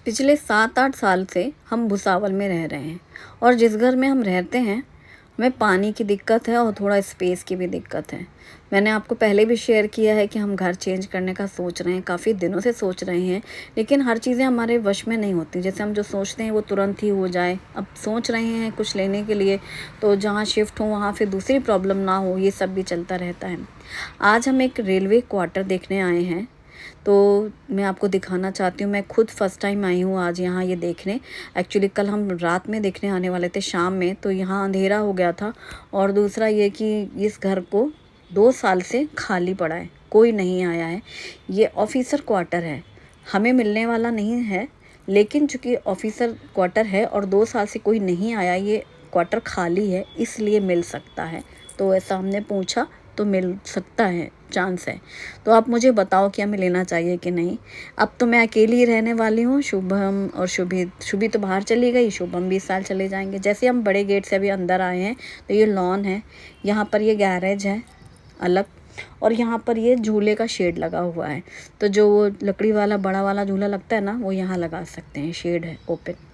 पिछले 7-8 साल से हम भुसावल में रह रहे हैं और जिस घर में हम रहते हैं हमें पानी की दिक्कत है और थोड़ा स्पेस की भी दिक्कत है। मैंने आपको पहले भी शेयर किया है कि हम घर चेंज करने का सोच रहे हैं, काफ़ी दिनों से सोच रहे हैं, लेकिन हर चीज़ें हमारे वश में नहीं होती। जैसे हम जो सोचते हैं वो तुरंत ही हो जाए। अब सोच रहे हैं कुछ लेने के लिए, तो जहाँ शिफ्ट हो वहाँ फिर दूसरी प्रॉब्लम ना हो, ये सब भी चलता रहता है। आज हम एक रेलवे क्वार्टर देखने आए हैं, तो मैं आपको दिखाना चाहती हूँ। मैं खुद फर्स्ट टाइम आई हूँ आज यहाँ ये देखने। एक्चुअली कल हम रात में देखने आने वाले थे शाम में, तो यहाँ अंधेरा हो गया था। और दूसरा ये कि इस घर को 2 साल से खाली पड़ा है, कोई नहीं आया है। ये ऑफिसर क्वार्टर है, हमें मिलने वाला नहीं है, लेकिन चूँकि ऑफिसर क्वार्टर है और 2 साल से कोई नहीं आया, ये क्वार्टर खाली है, इसलिए मिल सकता है। तो ऐसा हमने पूछा तो मिल सकता है, चांस है। तो आप मुझे बताओ कि हमें लेना चाहिए कि नहीं। अब तो मैं अकेली ही रहने वाली हूँ। शुभम और शुभी तो बाहर चली गई, शुभम भी इस साल चले जाएंगे। जैसे हम बड़े गेट से अभी अंदर आए हैं तो ये लॉन है, यहाँ पर ये गैरेज है अलग, और यहाँ पर ये झूले का शेड लगा हुआ है। तो जो वो लकड़ी वाला बड़ा वाला झूला लगता है ना, वो यहाँ लगा सकते हैं, शेड है ओपन।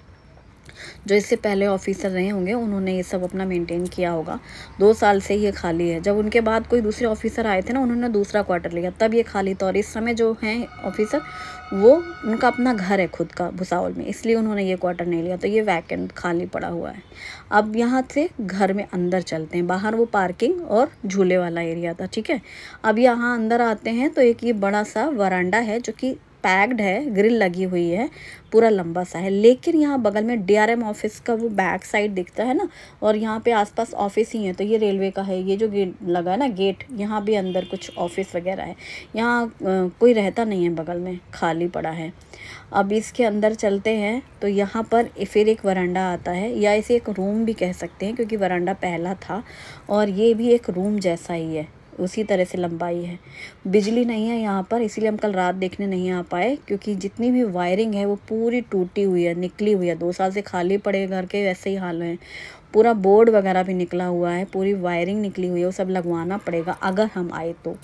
जो इससे पहले ऑफिसर रहे होंगे उन्होंने ये सब अपना मेंटेन किया होगा। 2 साल से ये खाली है। जब उनके बाद कोई दूसरे ऑफिसर आए थे ना, उन्होंने दूसरा क्वार्टर लिया, तब ये खाली था। और इस समय जो हैं ऑफिसर, वो उनका अपना घर है खुद का भुसावल में, इसलिए उन्होंने ये क्वार्टर नहीं लिया। तो ये वैकेंट खाली पड़ा हुआ है। अब यहाँ से घर में अंदर चलते हैं। बाहर वो पार्किंग और झूले वाला एरिया था, ठीक है। अब यहाँ अंदर आते हैं तो एक ये बड़ा सा वरांडा है जो कि पैक्ड है, ग्रिल लगी हुई है, पूरा लंबा सा है। लेकिन यहाँ बगल में डीआरएम ऑफिस का वो बैक साइड दिखता है ना, और यहाँ पे आसपास ऑफिस ही है। तो ये रेलवे का है, ये जो गेट लगा है ना गेट, यहाँ भी अंदर कुछ ऑफिस वगैरह है। यहाँ कोई रहता नहीं है, बगल में खाली पड़ा है। अब इसके अंदर चलते हैं तो यहाँ पर फिर एक वरांडा आता है, या इसे एक रूम भी कह सकते हैं क्योंकि वरांडा पहला था, और ये भी एक रूम जैसा ही है, उसी तरह से लंबाई है। बिजली नहीं है यहाँ पर, इसीलिए हम कल रात देखने नहीं आ पाए, क्योंकि जितनी भी वायरिंग है वो पूरी टूटी हुई है, निकली हुई है। 2 साल से खाली पड़े घर के वैसे ही हाल है। पूरा बोर्ड वगैरह भी निकला हुआ है, पूरी वायरिंग निकली हुई है, वो सब लगवाना पड़ेगा अगर हम आए तो।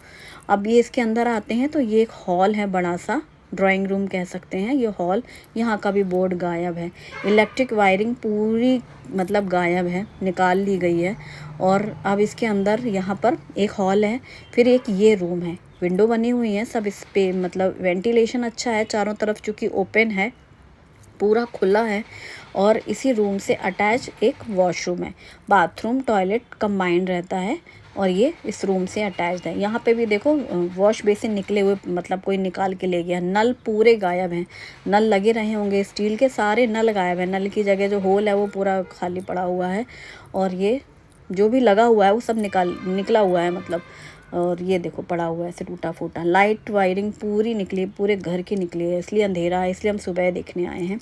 अब ये इसके अंदर आते हैं तो ये एक हॉल है, बड़ा सा ड्राइंग रूम कह सकते हैं ये हॉल। यहाँ का भी बोर्ड गायब है, इलेक्ट्रिक वायरिंग पूरी मतलब गायब है, निकाल ली गई है। और अब इसके अंदर यहाँ पर एक हॉल है, फिर एक ये रूम है, विंडो बनी हुई है सब इस पे, मतलब वेंटिलेशन अच्छा है चारों तरफ, चूँकि ओपन है, पूरा खुला है। और इसी रूम से अटैच एक वॉशरूम है, बाथरूम टॉयलेट कंबाइंड रहता है, और ये इस रूम से अटैच्ड है। यहाँ पे भी देखो वॉश बेसिन निकले हुए, मतलब कोई निकाल के ले गया। नल पूरे गायब हैं, नल लगे रहे होंगे स्टील के, सारे नल गायब हैं। नल की जगह जो होल है वो पूरा खाली पड़ा हुआ है, और ये जो भी लगा हुआ है वो सब निकला हुआ है मतलब। और ये देखो पड़ा हुआ है ऐसे टूटा फूटा। लाइट वायरिंग पूरी निकली, पूरे घर की निकली है, इसलिए अंधेरा है, इसलिए हम सुबह देखने आए हैं।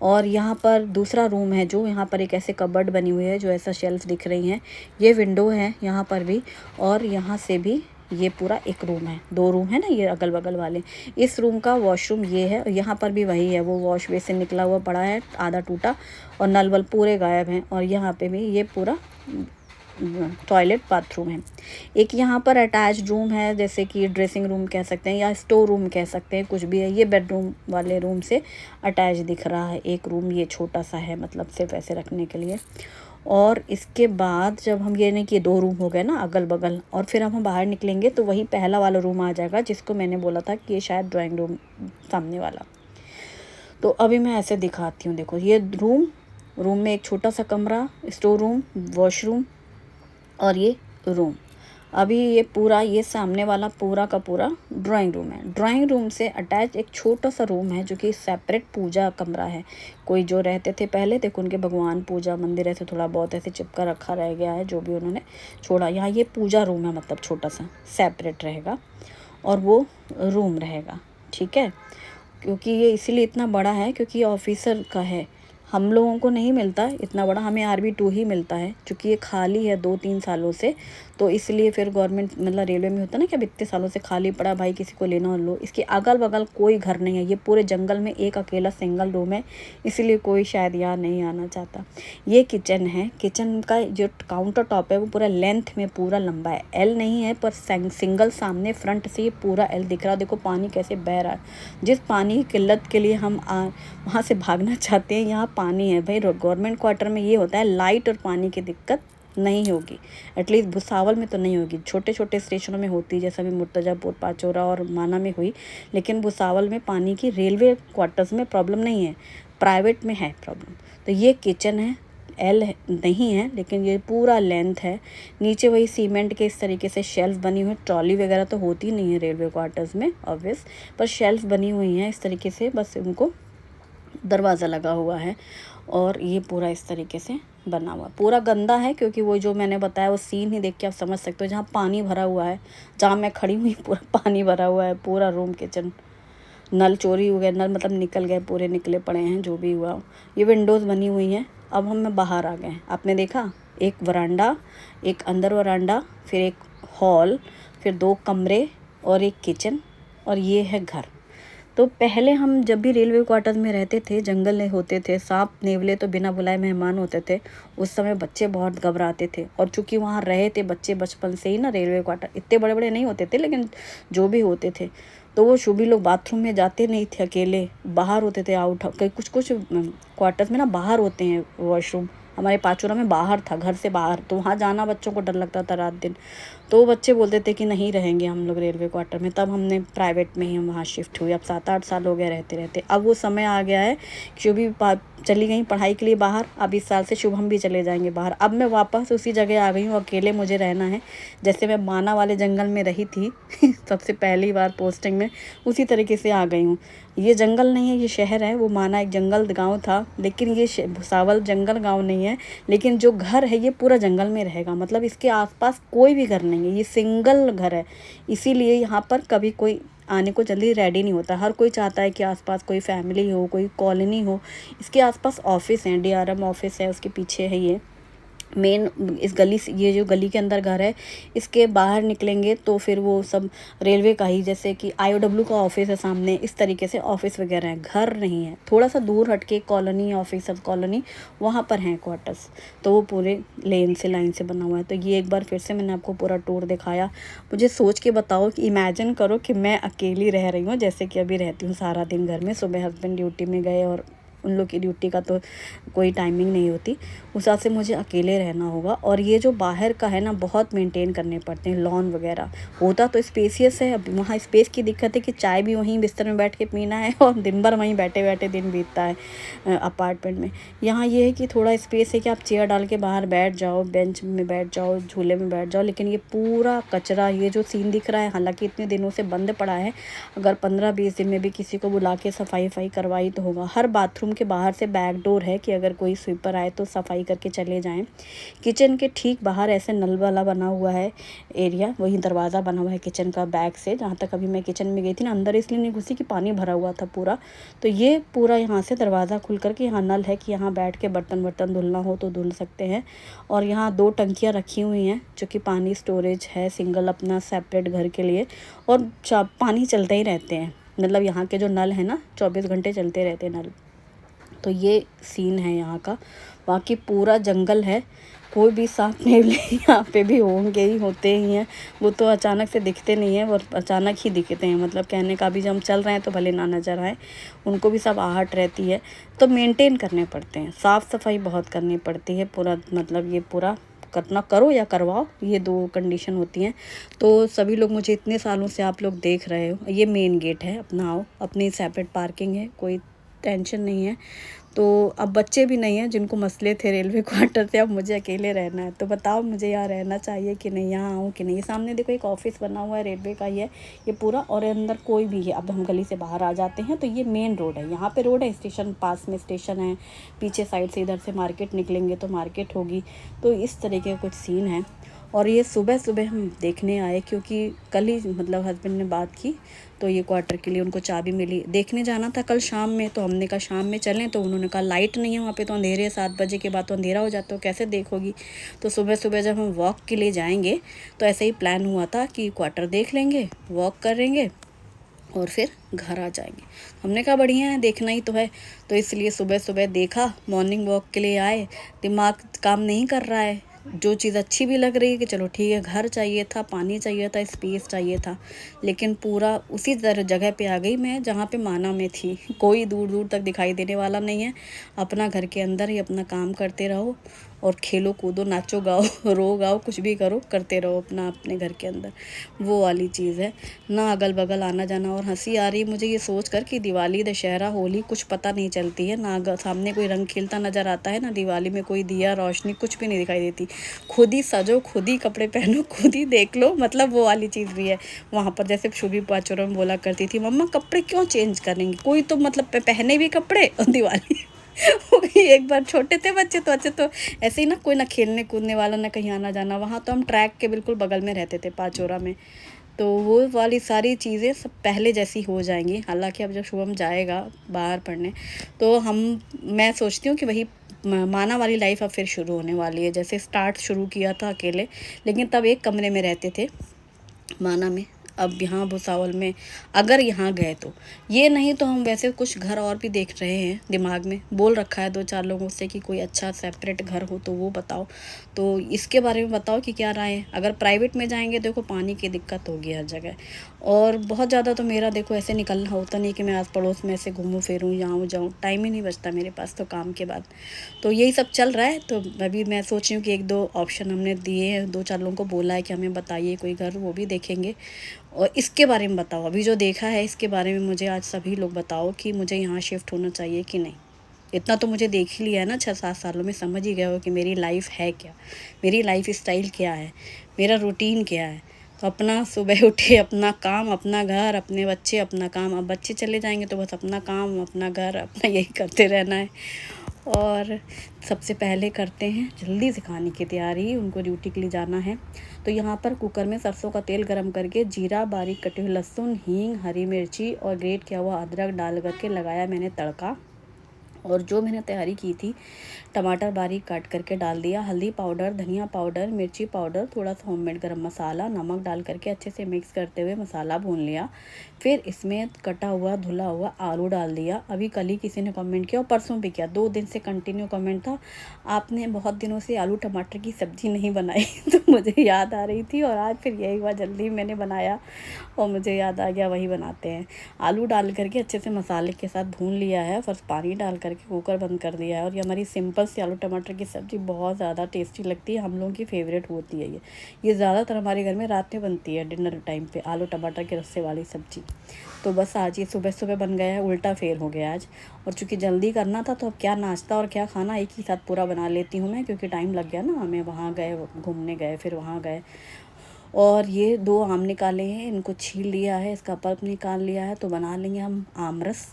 और यहाँ पर दूसरा रूम है, जो यहाँ पर एक ऐसे कबर्ड बनी हुई है, जो ऐसा शेल्फ दिख रही हैं। ये विंडो है यहाँ पर भी, और यहाँ से भी ये पूरा एक रूम है। 2 रूम है ना ये अगल बगल वाले। इस रूम का वॉशरूम ये है, और यहाँ पर भी वही है, वो वॉश बेसिन निकला हुआ पड़ा है आधा टूटा, और नल वल पूरे गायब हैं। और यहाँ पे भी ये पूरा टॉयलेट बाथरूम है। एक यहाँ पर अटैच्ड रूम है, जैसे कि ड्रेसिंग रूम कह सकते हैं या स्टोर रूम कह सकते हैं, कुछ भी है। ये बेडरूम वाले रूम से अटैच दिख रहा है एक रूम, ये छोटा सा है, मतलब सिर्फ ऐसे रखने के लिए। और इसके बाद जब हम ये नहीं कि 2 रूम हो गए ना अगल बगल, और फिर हम बाहर निकलेंगे तो वही पहला वाला रूम आ जाएगा, जिसको मैंने बोला था कि ये शायद ड्राइंग रूम सामने वाला। तो अभी मैं ऐसे दिखाती हूँ, देखो ये रूम में एक छोटा सा कमरा, स्टोर रूम, वॉशरूम, और ये रूम। अभी ये पूरा, ये सामने वाला पूरा का पूरा ड्राइंग रूम है। ड्राइंग रूम से अटैच एक छोटा सा रूम है, जो कि सेपरेट पूजा कमरा है। कोई जो रहते थे पहले, देखो उनके भगवान पूजा मंदिर ऐसे थोड़ा बहुत ऐसे चिपका रखा रह गया है, जो भी उन्होंने छोड़ा। यहाँ ये पूजा रूम है, मतलब छोटा सा सेपरेट रहेगा, और वो रूम रहेगा, ठीक है। क्योंकि ये इसीलिए इतना बड़ा है क्योंकि ये ऑफिसर का है, हम लोगों को नहीं मिलता इतना बड़ा, हमें RB2 ही मिलता है। क्योंकि ये खाली है 2-3 सालों से, तो इसलिए फिर गवर्नमेंट मतलब रेलवे में होता है ना कि अब इतने सालों से खाली पड़ा, भाई किसी को लेना हो लो। इसके अगल बगल कोई घर नहीं है, ये पूरे जंगल में एक अकेला सिंगल रूम है, इसीलिए कोई शायद यहाँ नहीं आना चाहता। ये किचन है, किचन का जो काउंटर टॉप है वो पूरा लेंथ में पूरा लंबा है, एल नहीं है पर सिंगल सामने फ्रंट से ये पूरा एल दिख रहा है। देखो पानी कैसे बह रहा है, जिस पानी की किल्लत के लिए हम वहाँ से भागना चाहते हैं, यहाँ पानी है। भाई गवर्नमेंट क्वार्टर में ये होता है, लाइट और पानी की दिक्कत नहीं होगी, एटलीस्ट भुसावल में तो नहीं होगी। छोटे छोटे स्टेशनों में होती है, जैसे अभी मुर्तजापुर, पाचोरा और माना में हुई, लेकिन भुसावल में पानी की रेलवे क्वार्टर्स में प्रॉब्लम नहीं है, प्राइवेट में है प्रॉब्लम। तो ये किचन है, एल नहीं है लेकिन ये पूरा लेंथ है। नीचे वही सीमेंट के इस तरीके से शेल्फ बनी हुई, ट्रॉली वगैरह तो होती नहीं है रेलवे क्वार्टर्स में ऑब्वियस, पर शेल्फ बनी हुई हैं इस तरीके से, बस उनको दरवाज़ा लगा हुआ है। और ये पूरा इस तरीके से बना हुआ, पूरा गंदा है क्योंकि वो जो मैंने बताया वो सीन ही देख के आप समझ सकते हो, जहाँ पानी भरा हुआ है, जहाँ मैं खड़ी हुई पूरा पानी भरा हुआ है, पूरा रूम किचन। नल चोरी हो गए, नल मतलब निकल गए, पूरे निकले पड़े हैं, जो भी हुआ। ये विंडोज़ बनी हुई हैं। अब हम बाहर आ गए हैं, आपने देखा एक वरांडा, एक अंदर वरांडा, फिर एक हॉल, फिर 2 कमरे और एक किचन, और ये है घर। तो पहले हम जब भी रेलवे क्वार्टर्स में रहते थे, जंगल में होते थे, सांप नेवले तो बिना बुलाए मेहमान होते थे, उस समय बच्चे बहुत घबराते थे। और चूंकि वहाँ रहे थे बच्चे बचपन से ही ना, रेलवे क्वार्टर इतने बड़े बड़े नहीं होते थे, लेकिन जो भी होते थे तो वो शुभी लोग बाथरूम में जाते नहीं थे अकेले, बाहर होते थे आउट। कुछ कुछ क्वार्टर्स में ना बाहर होते हैं वॉशरूम, हमारे पाचोरा में बाहर था, घर से बाहर, तो वहाँ जाना बच्चों को डर लगता था रात दिन। तो बच्चे बोलते थे कि नहीं रहेंगे हम लोग रेलवे क्वार्टर में, तब हमने प्राइवेट में ही हम वहाँ शिफ्ट हुए। अब 7-8 साल हो गए रहते रहते। अब वो समय आ गया है, शुभी चली गई पढ़ाई के लिए बाहर, अब इस साल से शुभम भी चले जाएंगे बाहर। अब मैं वापस उसी जगह आ गई हूँ, अकेले मुझे रहना है। जैसे मैं माना वाले जंगल में रही थी सबसे पहली बार पोस्टिंग में, उसी तरीके से आ गई हूँ। ये जंगल नहीं है, ये शहर है। वो माना एक जंगल गांव था, लेकिन ये भुसावल जंगल गांव नहीं है। लेकिन जो घर है ये पूरा जंगल में रहेगा, मतलब इसके आसपास कोई भी घर नहीं है, ये सिंगल घर है। इसीलिए यहाँ पर कभी कोई आने को जल्दी रेडी नहीं होता। हर कोई चाहता है कि आसपास कोई फैमिली हो, कोई कॉलोनी हो। इसके आसपास ऑफिस हैं, DRM ऑफिस है, उसके पीछे है ये मेन इस गली से, ये जो गली के अंदर घर है, इसके बाहर निकलेंगे तो फिर वो सब रेलवे का ही, जैसे कि IOW का ऑफिस है सामने, इस तरीके से ऑफिस वगैरह है, घर नहीं है। थोड़ा सा दूर हटके कॉलोनी, ऑफिसर कॉलोनी, वहाँ पर हैं क्वार्टर्स। तो वो पूरे लाइन से बना हुआ है। तो ये एक बार फिर से मैंने आपको पूरा टूर दिखाया। मुझे सोच के बताओ कि इमेजिन करो कि मैं अकेली रह रही हूँ, जैसे कि अभी रहती हूँ सारा दिन घर में। सुबह हस्बैंड ड्यूटी में गए और उन लोग की ड्यूटी का तो कोई टाइमिंग नहीं होती, उस हिसाब से मुझे अकेले रहना होगा। और ये जो बाहर का है ना, बहुत मेंटेन करने पड़ते हैं, लॉन वगैरह। होता तो स्पेसियस है, अब वहाँ स्पेस की दिक्कत है कि चाय भी वहीं बिस्तर में बैठ के पीना है और दिन भर वहीं बैठे बैठे दिन बीतता है अपार्टमेंट में। यहाँ ये है कि थोड़ा स्पेस है कि आप चेयर डाल के बाहर बैठ जाओ, बेंच में बैठ जाओ, झूले में बैठ जाओ। लेकिन ये पूरा कचरा, ये जो सीन दिख रहा है, हालांकि इतने दिनों से बंद पड़ा है, अगर 15-20 दिन में भी किसी को बुला के सफाई करवाई तो होगा। हर बाथरूम के बाहर से बैक डोर है कि अगर कोई स्वीपर आए तो सफाई करके चले जाएं। किचन के ठीक बाहर ऐसे नल वाला बना हुआ है एरिया, वही दरवाज़ा बना हुआ है किचन का बैक से। जहाँ तक अभी मैं किचन में गई थी ना, अंदर इसलिए नहीं घुसी कि पानी भरा हुआ था पूरा। तो ये पूरा यहाँ से दरवाज़ा खुल कर के यहाँ नल है कि यहाँ बैठ के बर्तन धुलना हो तो धुल सकते हैं। और यहाँ 2 टंकियाँ रखी हुई हैं जो कि पानी स्टोरेज है, सिंगल अपना सेपरेट घर के लिए। और पानी चलते ही रहते हैं, मतलब यहाँ के जो नल है ना 24 घंटे चलते रहते हैं नल। तो ये सीन है यहाँ का। बाकी पूरा जंगल है, कोई भी सांप नेवले यहाँ पे भी होंगे ही, होते ही हैं। वो तो अचानक से दिखते नहीं हैं, और अचानक ही दिखते हैं, मतलब कहने का भी जब हम चल रहे हैं तो भले ना नज़र आए, उनको भी सब आहट रहती है। तो मेंटेन करने पड़ते हैं, साफ़ सफाई बहुत करनी पड़ती है पूरा, मतलब ये पूरा करना, करो या करवाओ, ये 2 कंडीशन होती हैं। तो सभी लोग, मुझे इतने सालों से आप लोग देख रहे हो, ये मेन गेट है अपना, आओ, अपनी सेपरेट पार्किंग है, कोई टेंशन नहीं है। तो अब बच्चे भी नहीं हैं जिनको मसले थे रेलवे क्वार्टर से, अब मुझे अकेले रहना है। तो बताओ मुझे यहाँ रहना चाहिए कि नहीं, यहाँ आऊँ कि नहीं। सामने देखो एक ऑफिस बना हुआ है, रेलवे का ही है ये पूरा, और अंदर कोई भी है। अब हम गली से बाहर आ जाते हैं तो ये मेन रोड है, यहाँ पे रोड है, स्टेशन पास में स्टेशन है, पीछे साइड से इधर से मार्केट निकलेंगे तो मार्केट होगी। तो इस तरीके का कुछ सीन है। और ये सुबह सुबह हम देखने आए क्योंकि कल ही मतलब हस्बैंड ने बात की, तो ये क्वार्टर के लिए उनको चाबी मिली। देखने जाना था कल शाम में, तो हमने कहा शाम में चलें, तो उन्होंने कहा लाइट नहीं है वहाँ पे, तो अंधेरे है, 7 बजे के बाद तो अंधेरा हो जाता है, तो कैसे देखोगी। तो सुबह सुबह जब हम वॉक के लिए जाएंगे तो ऐसे ही प्लान हुआ था कि क्वार्टर देख लेंगे, वॉक करेंगे और फिर घर आ जाएंगे। हमने कहा बढ़िया है, देखना ही तो है। तो इसलिए सुबह सुबह देखा, मॉर्निंग वॉक के लिए आए, दिमाग काम नहीं कर रहा है। जो चीज़ अच्छी भी लग रही है कि चलो ठीक है, घर चाहिए था, पानी चाहिए था, स्पेस चाहिए था, लेकिन पूरा उसी तरह जगह पे आ गई मैं जहाँ पे माना में थी। कोई दूर दूर तक दिखाई देने वाला नहीं है। अपना घर के अंदर ही अपना काम करते रहो और खेलो कूदो, नाचो गाओ, रो गाओ, कुछ भी करो, करते रहो अपना अपने घर के अंदर। वो वाली चीज़ है ना, अगल बगल आना जाना। और हंसी आ रही है मुझे ये सोच कर कि दिवाली, दशहरा, होली कुछ पता नहीं चलती है ना, सामने कोई रंग खिलता नज़र आता है ना, दिवाली में कोई दिया रोशनी कुछ भी नहीं दिखाई देती। खुद ही सजो, खुद ही कपड़े पहनो, खुद ही देख लो, मतलब वो वाली चीज़ भी है वहाँ पर। जैसे शुभी पाचोरा में बोला करती थी, मम्मा कपड़े क्यों चेंज करेंगे, कोई तो मतलब पहने भी कपड़े और दिवाली हो गई। एक बार छोटे थे बच्चे तो अच्छे, तो ऐसे ही ना, कोई ना खेलने कूदने वाला ना कहीं आना जाना। वहाँ तो हम ट्रैक के बिल्कुल बगल में रहते थे पाचोरा में, तो वो वाली सारी चीज़ें सब पहले जैसी हो जाएंगी। हालांकि अब जब शुभम जाएगा बाहर पढ़ने, तो मैं सोचती हूँ कि वही माना वाली लाइफ अब फिर शुरू होने वाली है। जैसे स्टार्ट शुरू किया था अकेले, लेकिन तब एक कमरे में रहते थे माना में। अब यहाँ भुसावल में अगर यहाँ गए तो, ये नहीं तो हम वैसे कुछ घर और भी देख रहे हैं, दिमाग में बोल रखा है 2-4 लोगों से कि कोई अच्छा सेपरेट घर हो तो वो बताओ। तो इसके बारे में बताओ कि क्या राय है। अगर प्राइवेट में जाएंगे देखो पानी की दिक्कत होगी हर जगह, और बहुत ज़्यादा तो मेरा देखो ऐसे निकलना होता नहीं कि मैं आस पड़ोस में ऐसे घूमूँ फिरूँ, यहाँ जाऊँ, टाइम ही नहीं बचता मेरे पास तो काम के बाद। तो यही सब चल रहा है। तो अभी मैं सोच रही हूँ कि 1-2 ऑप्शन हमने दिए हैं, 2-4 लोगों को बोला है कि हमें बताइए कोई घर, वो भी देखेंगे। और इसके बारे में बताओ, अभी जो देखा है इसके बारे में मुझे आज सभी लोग बताओ कि मुझे यहाँ शिफ्ट होना चाहिए कि नहीं। इतना तो मुझे देख ही लिया है ना, 6-7 सालों में समझ ही गए हो कि मेरी लाइफ है क्या, मेरी लाइफ स्टाइल क्या है, मेरा रूटीन क्या है। तो अपना सुबह उठे, अपना काम, अपना घर, अपने बच्चे, अपना काम। अब बच्चे चले जाएंगे तो बस अपना काम, अपना घर, अपना यही करते रहना है। और सबसे पहले करते हैं जल्दी से खाने की तैयारी, उनको ड्यूटी के लिए जाना है। तो यहाँ पर कुकर में सरसों का तेल गरम करके जीरा, बारीक कटे हुए लहसुन, हींग, हरी मिर्ची और ग्रेट किया हुआ अदरक डाल करके लगाया मैंने तड़का। और जो मैंने तैयारी की थी, टमाटर बारीक काट करके डाल दिया, हल्दी पाउडर, धनिया पाउडर, मिर्ची पाउडर, थोड़ा सा होममेड गरम मसाला, नमक डाल करके अच्छे से मिक्स करते हुए मसाला भून लिया। फिर इसमें कटा हुआ धुला हुआ आलू डाल दिया। अभी कल ही किसी ने कमेंट किया और परसों भी किया, 2 दिन से कंटिन्यू कमेंट था, आपने बहुत दिनों से आलू टमाटर की सब्ज़ी नहीं बनाई। तो मुझे याद आ रही थी और आज फिर यही हुआ, जल्दी मैंने बनाया और मुझे याद आ गया वही बनाते हैं। आलू डाल करके अच्छे से मसाले के साथ भून लिया है, फिर पानी डाल करके कुकर बंद कर दिया है। और ये हमारी सिंपल सी आलू टमाटर की सब्ज़ी बहुत ज़्यादा टेस्टी लगती है, हम लोगों की फेवरेट होती है ये ज़्यादातर हमारे घर में रात में बनती है, डिनर टाइम पे आलू टमाटर के रस्से वाली सब्ज़ी। तो बस आज ये सुबह सुबह बन गया है, उल्टा फेर हो गया आज। और चूँकि जल्दी करना था तो अब क्या नाश्ता और क्या खाना एक ही साथ पूरा बना लेती हूँ मैं, क्योंकि टाइम लग गया ना, हमें वहाँ गए, घूमने गए, फिर वहाँ गए। और ये 2 आम निकाले हैं, इनको छील लिया है, इसका पल्प निकाल लिया है, तो बना लेंगे हम आम रस।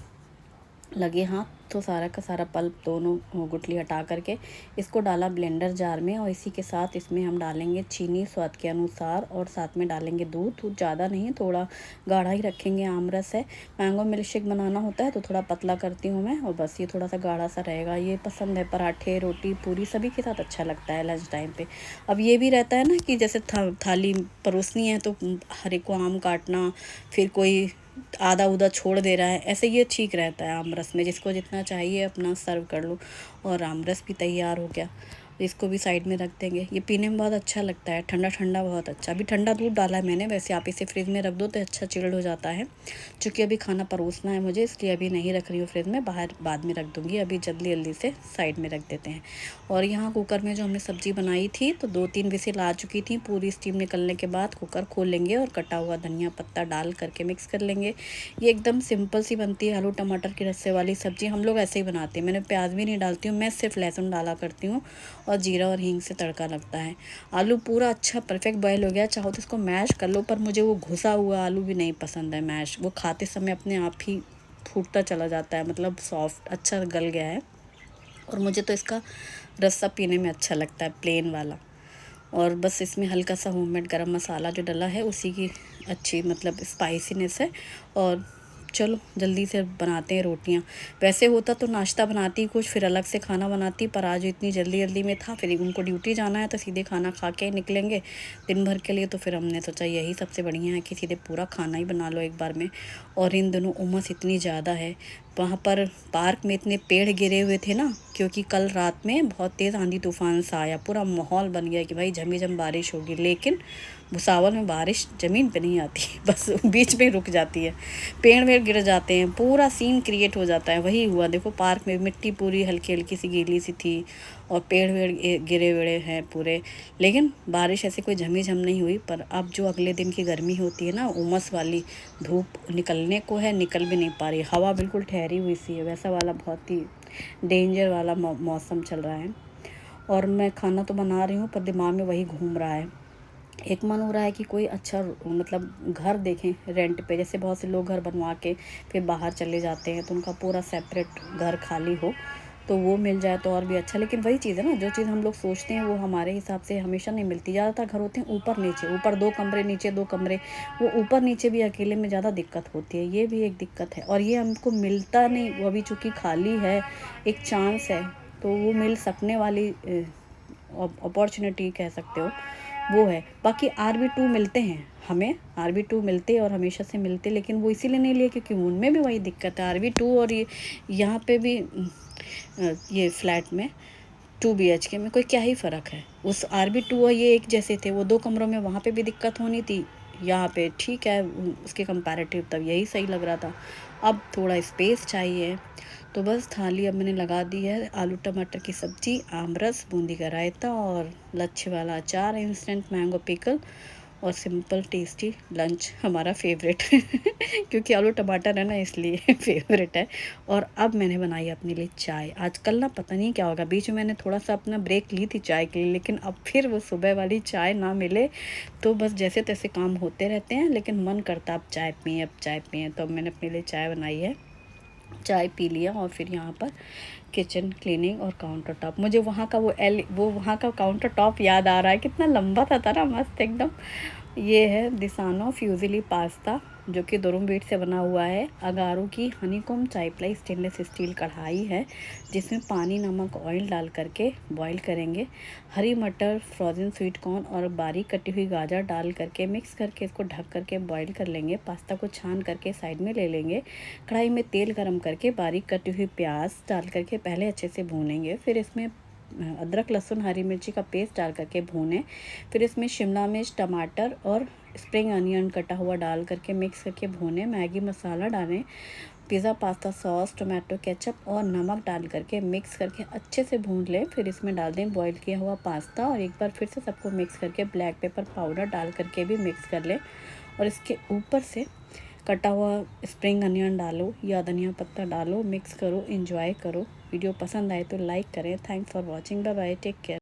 लगे हाथ तो सारा का सारा पल्प, दोनों गुठली हटा करके इसको डाला ब्लेंडर जार में। और इसी के साथ इसमें हम डालेंगे चीनी स्वाद के अनुसार, और साथ में डालेंगे दूध ज़्यादा नहीं, थोड़ा गाढ़ा ही रखेंगे। आम रस है, मैंगो मिल्क शेक बनाना होता है तो थोड़ा पतला करती हूँ मैं, और बस ये थोड़ा सा गाढ़ा सा रहेगा। ये पसंद है पराठे, रोटी, पूरी सभी के साथ अच्छा लगता है लंच टाइम पे। अब ये भी रहता है ना कि जैसे थाली परोसनी है तो हर एक को आम काटना, फिर कोई आधा उधा छोड़ दे रहा है, ऐसे ये ठीक रहता है आम रस में, जिसको जितना चाहिए अपना सर्व कर लो। और आम रस भी तैयार हो गया, इसको भी साइड में रख देंगे। ये पीने में बहुत अच्छा लगता है, ठंडा ठंडा बहुत अच्छा। अभी ठंडा दूध डाला है मैंने, वैसे आप इसे फ्रिज में रख दो तो अच्छा चिल्ड हो जाता है। चूँकि अभी खाना परोसना है मुझे, इसलिए अभी नहीं रख रही हूँ फ्रिज में, बाहर बाद में रख दूँगी। अभी जल्दी जल्दी से साइड में रख देते हैं। और यहाँ कुकर में जो हमने सब्ज़ी बनाई थी तो 2-3 विसिल आ चुकी थी, पूरी स्टीम निकलने के बाद कुकर खोल लेंगे और कटा हुआ धनिया पत्ता डाल करके मिक्स कर लेंगे। ये एकदम सिंपल सी बनती है आलू टमाटर के रस्से वाली सब्ज़ी, हम लोग ऐसे ही बनाते हैं। मैंने प्याज भी नहीं डालती हूँ, मैं सिर्फ लहसुन डाला करती हूँ और जीरा और हींग से तड़का लगता है। आलू पूरा अच्छा परफेक्ट बॉयल हो गया, चाहो तो इसको मैश कर लो, पर मुझे वो घुसा हुआ आलू भी नहीं पसंद है मैश, वो खाते समय अपने आप ही फूटता चला जाता है, मतलब सॉफ्ट अच्छा गल गया है। और मुझे तो इसका रस्सा पीने में अच्छा लगता है, प्लेन वाला। और बस इसमें हल्का सा होममेड गरम मसाला जो डला है उसी की अच्छी मतलब स्पाइसीनेस है। और चलो जल्दी से बनाते हैं रोटियां। वैसे होता तो नाश्ता बनाती कुछ, फिर अलग से खाना बनाती, पर आज इतनी जल्दी जल्दी में था, फिर उनको ड्यूटी जाना है तो सीधे खाना खा के निकलेंगे दिन भर के लिए। तो फिर हमने सोचा यही सबसे बढ़िया है कि सीधे पूरा खाना ही बना लो एक बार में। और इन दिनों उमस इतनी ज़्यादा है, वहाँ पर पार्क में इतने पेड़ गिरे हुए थे ना, क्योंकि कल रात में बहुत तेज़ आंधी तूफान सा आया, पूरा माहौल बन गया कि भाई झमीझम बारिश होगी। लेकिन भुसावल में बारिश ज़मीन पे नहीं आती, बस बीच में रुक जाती है, पेड़ वेड़ गिर जाते हैं, पूरा सीन क्रिएट हो जाता है। वही हुआ, देखो पार्क में मिट्टी पूरी हल्की हल्की सी गीली सी थी और पेड़ वेड़ गिरे विरे हैं पूरे, लेकिन बारिश ऐसे कोई झमीझम नहीं हुई। पर अब जो अगले दिन की गर्मी होती है ना, उमस वाली, धूप निकलने को है, निकल भी नहीं पा रही, हवा बिल्कुल ठहरी हुई सी है, वैसा वाला बहुत ही डेंजर वाला मौसम चल रहा है। और मैं खाना तो बना रही हूँ पर दिमाग में वही घूम रहा है। एक मन हो रहा है कि कोई अच्छा मतलब घर देखें रेंट पे, जैसे बहुत से लोग घर बनवा के फिर बाहर चले जाते हैं, तो उनका पूरा सेपरेट घर खाली हो तो वो मिल जाए तो और भी अच्छा। लेकिन वही चीज़ है ना, जो चीज़ हम लोग सोचते हैं वो हमारे हिसाब से हमेशा नहीं मिलती। ज़्यादातर घर होते हैं ऊपर नीचे, ऊपर 2 कमरे नीचे 2 कमरे, वो ऊपर नीचे भी अकेले में ज़्यादा दिक्कत होती है, ये भी एक दिक्कत है। और ये हमको मिलता नहीं, वो अभी चूँकि खाली है, एक चांस है, तो वो मिल सकने वाली अपॉर्चुनिटी कह सकते हो वो है। बाकी RB2 मिलते हैं हमें, RB2 मिलते और हमेशा से मिलते, लेकिन वो इसीलिए नहीं लिए क्योंकि उनमें भी वही दिक्कत है। RB2 और ये यहाँ पे भी ये फ्लैट में 2 BHK में कोई क्या ही फ़र्क है। उस RB2 और ये एक जैसे थे, वो 2 कमरों में वहाँ पे भी दिक्कत होनी थी, यहाँ पे ठीक है उसके कंपैरेटिव तब यही सही लग रहा था। अब थोड़ा स्पेस चाहिए, तो बस थाली अब मैंने लगा दी है। आलू टमाटर की सब्ज़ी, आमरस, बूंदी का रायता और लच्छे वाला अचार, इंस्टेंट मैंगो पिकल और सिंपल टेस्टी लंच हमारा फेवरेट क्योंकि आलू टमाटर है ना इसलिए फेवरेट है। और अब मैंने बनाई अपने लिए चाय। आजकल ना पता नहीं क्या होगा, बीच में मैंने थोड़ा सा अपना ब्रेक ली थी चाय के लिए, लेकिन अब फिर वो सुबह वाली चाय ना मिले तो बस जैसे तैसे काम होते रहते हैं, लेकिन मन करता अब चाय पिए, अब चाय पिए। तो अब मैंने अपने लिए चाय बनाई है, चाय पी लिया और फिर यहाँ पर किचन क्लीनिंग और काउंटर टॉप। मुझे वहाँ का वो वहाँ का काउंटर टॉप याद आ रहा है, कितना लंबा था ना, मस्त एकदम। ये है दिसानो फ्यूजिली पास्ता, जो कि दुरुम बीट से बना हुआ है। अगारू की हनीकॉम चाइप्लाई स्टेनलेस स्टील कढ़ाई है, जिसमें पानी नमक ऑयल डाल करके बॉईल करेंगे। हरी मटर, फ्रोज़न स्वीट कॉर्न और बारीक कटी हुई गाजर डाल करके मिक्स करके इसको ढक करके बॉईल कर लेंगे। पास्ता को छान करके साइड में ले लेंगे। कढ़ाई में तेल गरम करके बारीक कटी हुई प्याज डाल करके पहले अच्छे से भूनेंगे, फिर इसमें अदरक लहसुन हरी मिर्ची का पेस्ट डाल करके भूनें। फिर इसमें शिमला मिर्च, टमाटर और स्प्रिंग अनियन कटा हुआ डाल करके मिक्स करके भूनें। मैगी मसाला डालें, pizza pasta sauce, tomato ketchup और नमक डाल करके मिक्स करके अच्छे से भून लें। फिर इसमें डाल दें बॉईल किया हुआ पास्ता और एक बार फिर से सबको मिक्स करके ब्लैक पेपर पाउडर डाल करके भी मिक्स कर लें। और इसके ऊपर से कटा हुआ स्प्रिंग अनियन डालो या धनिया पत्ता डालो, मिक्स करो, एंजॉय करो। वीडियो पसंद आए तो लाइक करें। Thanks for watching, bye bye, take care.